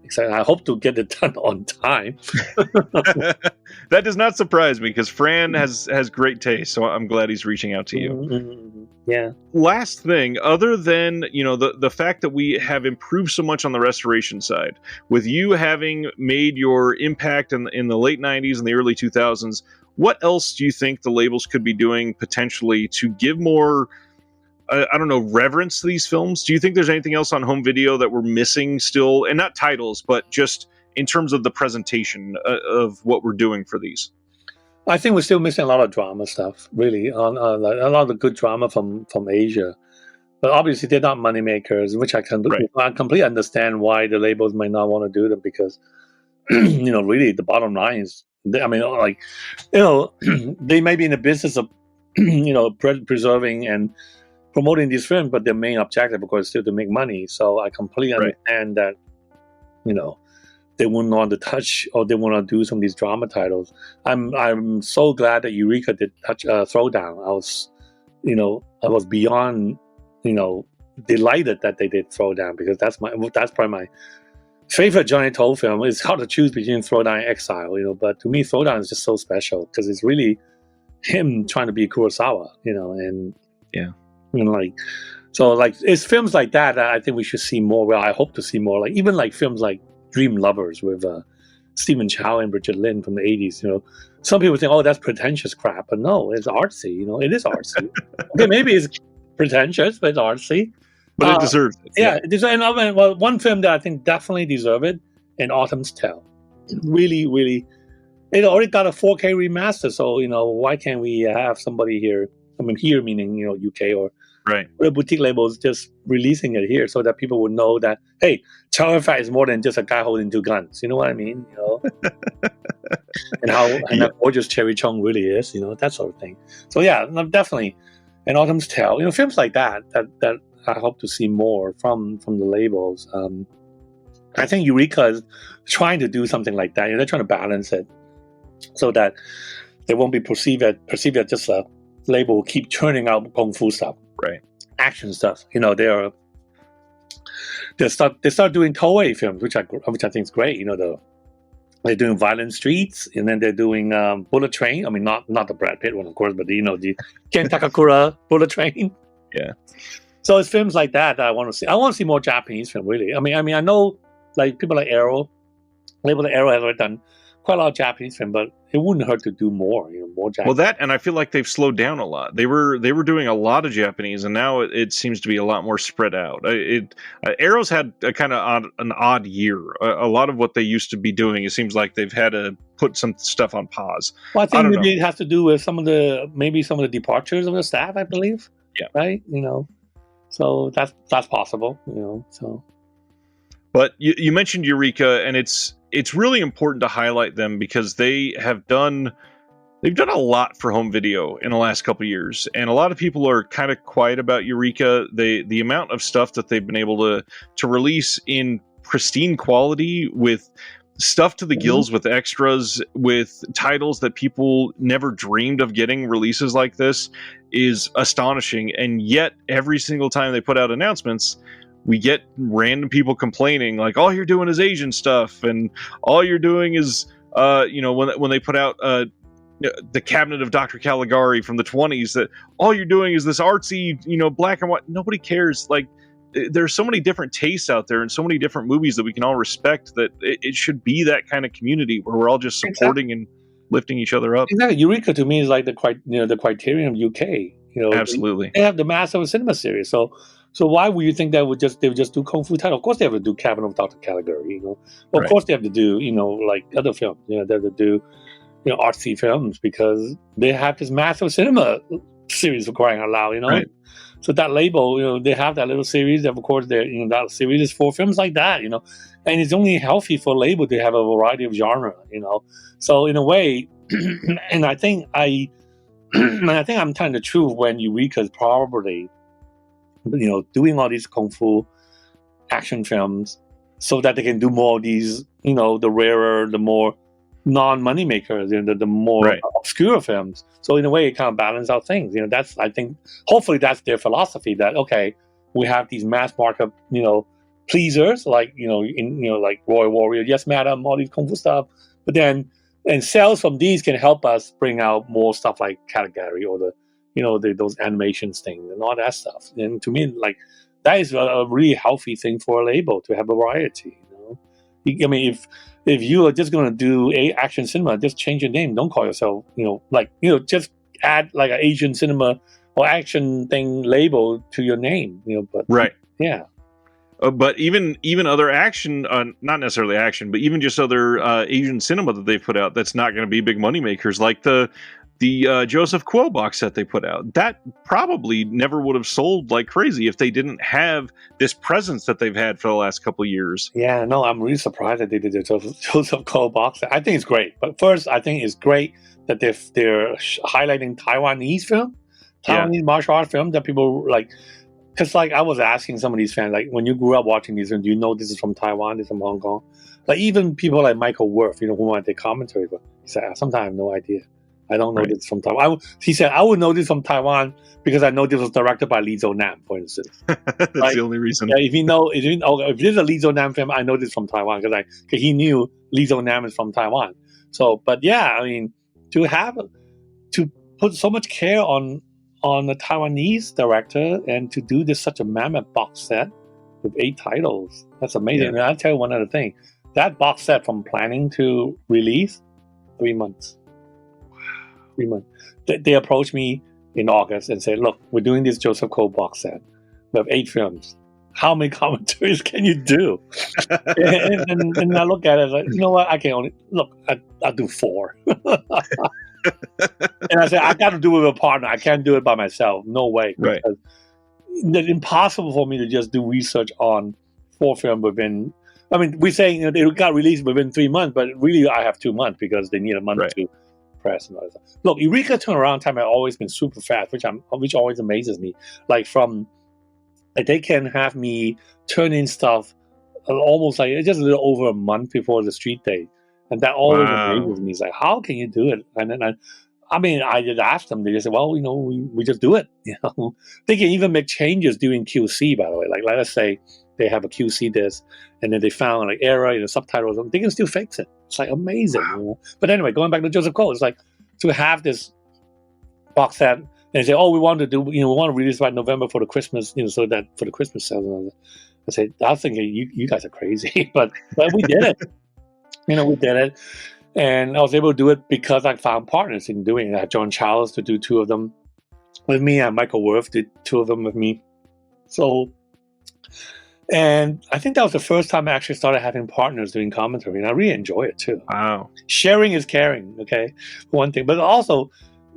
excited. I hope to get it done on time. That does not surprise me because Fran has great taste, so I'm glad he's reaching out to you. Mm-hmm. Yeah. Last thing, other than the fact that we have improved so much on the restoration side, with you having made your impact in the late '90s and the early 2000s, what else do you think the labels could be doing potentially to give more? I don't know, reverence to these films? Do you think there's anything else on home video that we're missing still? And not titles, but just in terms of the presentation of what we're doing for these? I think we're still missing a lot of drama stuff, really. A lot of the good drama from Asia. But obviously, they're not moneymakers, which I completely understand why the labels might not want to do them because, really, the bottom line is, they may be in the business of, preserving and promoting these films, but their main objective, of course, is still to make money. So I completely understand that, they wouldn't want to touch or they want to do some of these drama titles. I'm so glad that Eureka did touch Throwdown. I was beyond, delighted that they did Throwdown because that's probably my favorite Johnny To film. It's hard to choose between Throwdown and Exile, but to me, Throwdown is just so special because it's really him trying to be Kurosawa, and yeah. It's films like that I think we should see more. Well, I hope to see more. Even films like Dream Lovers with Stephen Chow and Bridget Lin from the 80s. Some people think, oh, that's pretentious crap, but no, it's artsy. It is artsy. Okay, maybe it's pretentious, but it's artsy. But it deserves it. Yeah, it deserves. Well, one film that I think definitely deserves it, and Autumn's Tale. Really, really, it already got a 4K remaster. So why can't we have somebody here? I mean, here meaning UK or the boutique labels just releasing it here so that people would know that, hey, Chow Yun-fat is more than just a guy holding two guns. You know what I mean? And how gorgeous Cherry Chung really is. That sort of thing. So yeah, definitely. And Autumn's Tale. Films like that I hope to see more from the labels. I think Eureka is trying to do something like that. They're trying to balance it so that they won't be perceived as just a label keep churning out kung fu stuff, action stuff. They start doing Toei films, which I think is great. They're doing Violent Streets, and then they're doing Bullet Train. I mean, not the Brad Pitt one, of course, but the Ken Takakura Bullet Train. Yeah. So it's films like that I want to see. I want to see more Japanese film, really. I mean, I know people like Arrow, label like Arrow has already done quite a lot of Japanese film, but it wouldn't hurt to do more, more Japanese. Well, that, and I feel like they've slowed down a lot. They were doing a lot of Japanese, and now it seems to be a lot more spread out. Arrow's had a kind of an odd year. A lot of what they used to be doing, it seems like they've had to put some stuff on pause. Well, I think maybe it has to do with some of the departures of the staff, I believe. Yeah. Right. So that's possible. So. But you mentioned Eureka, and it's really important to highlight them because they've done a lot for home video in the last couple of years, and a lot of people are kind of quiet about Eureka. The amount of stuff that they've been able to release in pristine quality with stuff to the gills, with extras, with titles that people never dreamed of getting releases like this is astonishing. And yet every single time they put out announcements, we get random people complaining like, all you're doing is Asian stuff, and all you're doing is when they put out the Cabinet of Dr. Caligari from the 20s, that all you're doing is this artsy black and white. Nobody cares. There's so many different tastes out there and so many different movies that we can all respect, that it should be that kind of community where we're all just supporting and lifting each other up. Exactly. Eureka to me is like the Criterion of UK. Absolutely. They have the massive cinema series. So why would you think they would just do kung fu title? Of course they have to do Cabinet of Dr. Caligari. Of course they have to do other films. They have to do artsy films because they have this massive cinema series for crying out loud, Right. So that label, they have that little series. Of course, that series is for films like that, and it's only healthy for a label to have a variety of genre. So in a way, and I think I'm telling the truth when Eureka's probably, doing all these kung fu action films so that they can do more of these, the rarer, the more non-money makers, the more Right. obscure films. So in a way, it kind of balances out things. That's, I think, hopefully that's their philosophy, that, okay, we have these mass market, pleasers, like, like Roy Warrior, Yes Madam, all these kung fu stuff. But then, and sales from these can help us bring out more stuff like Category or those animations things and all that stuff. And to me, like, that is a really healthy thing for a label, to have a variety. I mean, if you are just going to do action cinema, just change your name. Don't call yourself, just add like an Asian cinema or action thing label to your name. But Right. Yeah. But even other action, not necessarily action, but even just other Asian cinema that they've put out, that's not going to be big money makers, like the Joseph Kuo box set they put out. That probably never would have sold like crazy if they didn't have this presence that they've had for the last couple of years. Yeah, no, I'm really surprised that they did the Joseph Kuo box set. I think it's great. But first, I think it's great that they're highlighting Taiwanese martial art film that people like. Because, like, I was asking some of these fans, like, when you grew up watching these, do you know this is from Taiwan, this is from Hong Kong? Like, even people like Michael Worth, who I did commentary for, he said, sometimes I have no idea. I don't know this is from Taiwan. He said, I would know this from Taiwan because I know this was directed by Lee Zhou-nam, for instance. That's the only reason. Yeah, if this is a Lee Zhou-nam film, I know this from Taiwan because he knew Lee Zhou-nam is from Taiwan. So, but yeah, I mean, to put so much care on a Taiwanese director and to do such a mammoth box set with 8 titles, that's amazing. Yeah. And I'll tell you one other thing. That box set from planning to release, 3 months. 3 months. They approached me in August and said, look, we're doing this Joseph Kuo box set. We have 8 films. How many commentaries can you do? and I look at it like, you know what? I can only, I'll do 4. And I said, I got to do it with a partner. I can't do it by myself. No way. Right. It's impossible for me to just do research on 4 films within. I mean, we're saying they got released within 3 months, but really I have 2 months because they need a month to press and all that stuff. Look, Eureka turnaround time has always been super fast, which always amazes me. Like they can have me turn in stuff almost like just a little over a month before the street day. And that always amazes me. It's like, how can you do it? And then I just asked them. They just said, well, we just do it. They can even make changes during QC, by the way. Like, let us say they have a QC disc, and then they found like error in the subtitles. They can still fix it. It's like amazing. Wow. But anyway, going back to Joseph Kuo, it's like to have this box set and they say, oh, we want to release by November for the Christmas, so that for the Christmas sales. I said, I was thinking you guys are crazy, but we did it. We did it. And I was able to do it because I found partners in doing it. I had John Charles to do 2 of them with me, and Michael Worth did 2 of them with me. So, and I think that was the first time I actually started having partners doing commentary, and I really enjoy it too. Wow. Sharing is caring, okay? One thing. But also,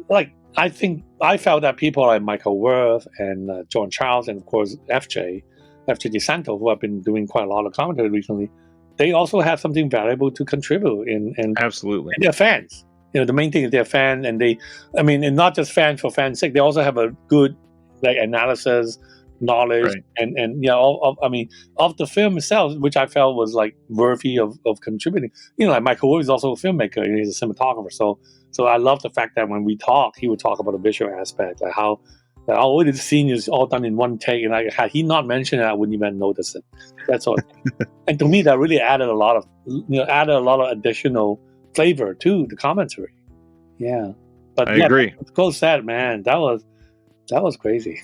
like, I think I felt that people like Michael Worth and John Charles and, of course, FJ DeSanto, who have been doing quite a lot of commentary recently, they also have something valuable to contribute in Absolutely. And they're fans. The main thing is they're fans, and and not just fans for fans' sake. They also have a good analysis, knowledge, and of the film itself, which I felt was like worthy of contributing. Like Michael Wood is also a filmmaker, and he's a cinematographer. So I love the fact that when we talk, he would talk about the visual aspect, like how all the scene is all done in one take, and had he not mentioned it, I wouldn't even notice it. That's all. And to me, that really added a lot of additional flavor to the commentary. Yeah, but I agree. Kuo set, man, that was crazy.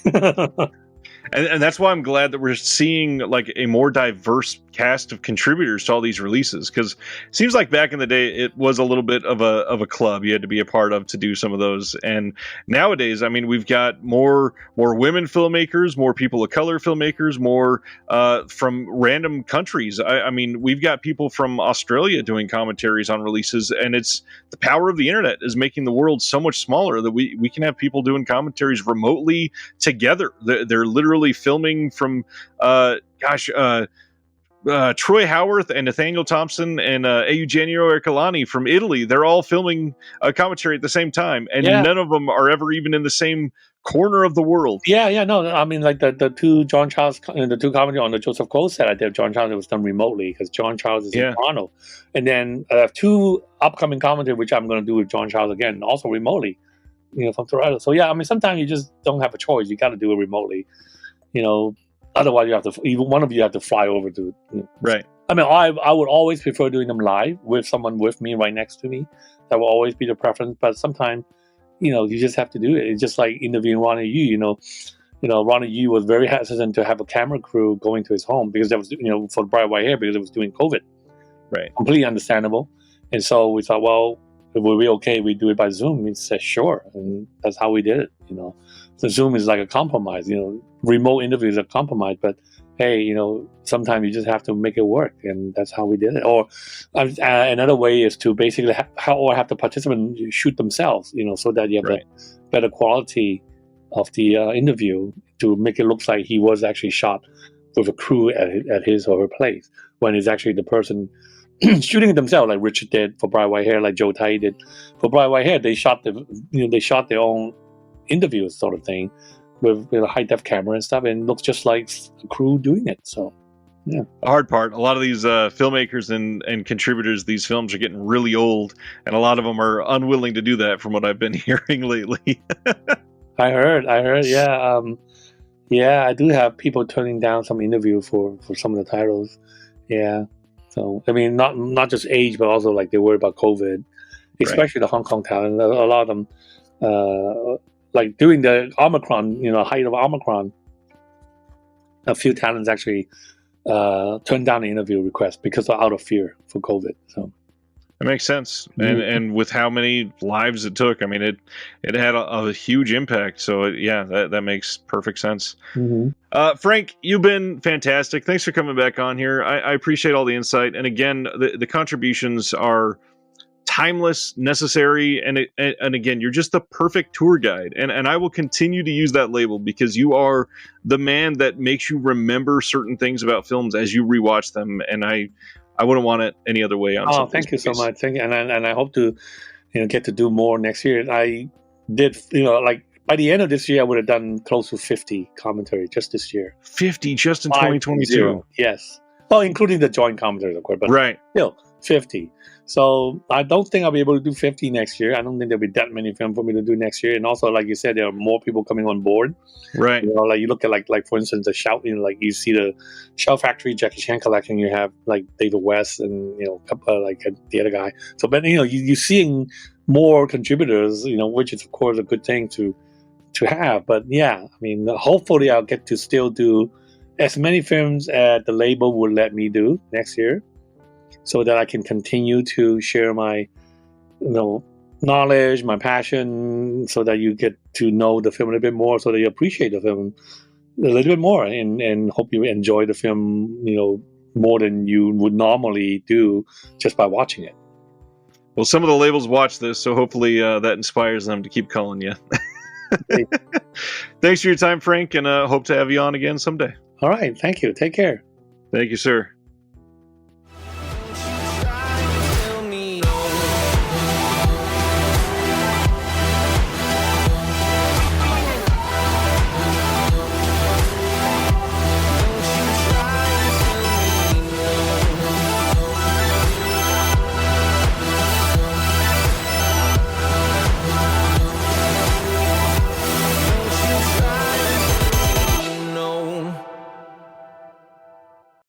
And that's why I'm glad that we're seeing like a more diverse cast of contributors to all these releases, because it seems like back in the day it was a little bit of a club you had to be a part of to do some of those. And nowadays, I mean, we've got more women filmmakers, more people of color filmmakers, more from random countries. I mean, we've got people from Australia doing commentaries on releases, and it's the power of the internet is making the world so much smaller that we can have people doing commentaries remotely together. They're literally filming from Troy Howarth and Nathaniel Thompson and Eugenio Ercolani from Italy. They're all filming a commentary at the same time, and none of them are ever even in the same corner of the world. No, I mean, like the two John Charles, the two commentary on the Joseph Cole set I did, John Charles, it was done remotely because John Charles is in Toronto. And then I have two upcoming commentary, which I'm going to do with John Charles again, also remotely, from Toronto. So I mean, sometimes you just don't have a choice. You got to do it remotely. Otherwise you have to, even one of you have to fly over to. Right. I mean, I would always prefer doing them live with someone with me right next to me. That will always be the preference. But sometimes, you just have to do it. It's just like interviewing Ronnie Yu. Ronnie Yu was very hesitant to have a camera crew going to his home because that was, for Bright White Hair, because it was doing COVID. Right. Completely understandable. And so we thought, well, if we're okay, we do it by Zoom. We said sure, and that's how we did it. So Zoom is like a compromise. Remote interviews are a compromise, but hey, sometimes you just have to make it work, and that's how we did it. Or another way is to basically have the participant shoot themselves, so that you have a better quality of the interview to make it look like he was actually shot with a crew at his or her place, when it's actually the person shooting it themselves, like Richard did for Bright White Hair, like Joe Tai did for Bright White Hair. They shot their own interviews, sort of thing, with a high def camera and stuff, and it looks just like a crew doing it. So, yeah. The hard part, a lot of these filmmakers and contributors, these films are getting really old, and a lot of them are unwilling to do that, from what I've been hearing lately. I heard, I do have people turning down some interview for some of the titles. Yeah. So, I mean, not just age, but also like they worry about COVID, especially the Hong Kong talent. A lot of them, like during the Omicron, height of Omicron, a few talents actually turned down the interview request because they're out of fear for COVID. So it makes sense, and with how many lives it took, I mean, it had a huge impact. So that makes perfect sense. Mm-hmm. Frank, you've been fantastic. Thanks for coming back on here. I appreciate all the insight, and again, the contributions are timeless, necessary, and again, you're just the perfect tour guide, and I will continue to use that label because you are the man that makes you remember certain things about films as you rewatch them, and I wouldn't want it any other way. Thank you so much. Thank you, and I hope to get to do more next year. I did, like by the end of this year, I would have done close to 50 commentary just this year. 50 just in 2022. Yes, well, including the joint commentaries, of course, but still 50. So I don't think I'll be able to do 50 next year. I don't think there'll be that many films for me to do next year. And also, like you said, there are more people coming on board. Right. Like you look at like for instance, the Shout. Like you see the Shout Factory Jackie Chan collection. You have like David West and like the other guy. So, but you're seeing more contributors. Which is of course a good thing to have. But yeah, I mean, hopefully I'll get to still do as many films as the label will let me do next year, so that I can continue to share my, knowledge, my passion, so that you get to know the film a little bit more, so that you appreciate the film a little bit more, and hope you enjoy the film, more than you would normally do just by watching it. Well, some of the labels watch this, so hopefully that inspires them to keep calling you. Thanks for your time, Frank, and hope to have you on again someday. All right. Thank you. Take care. Thank you, sir.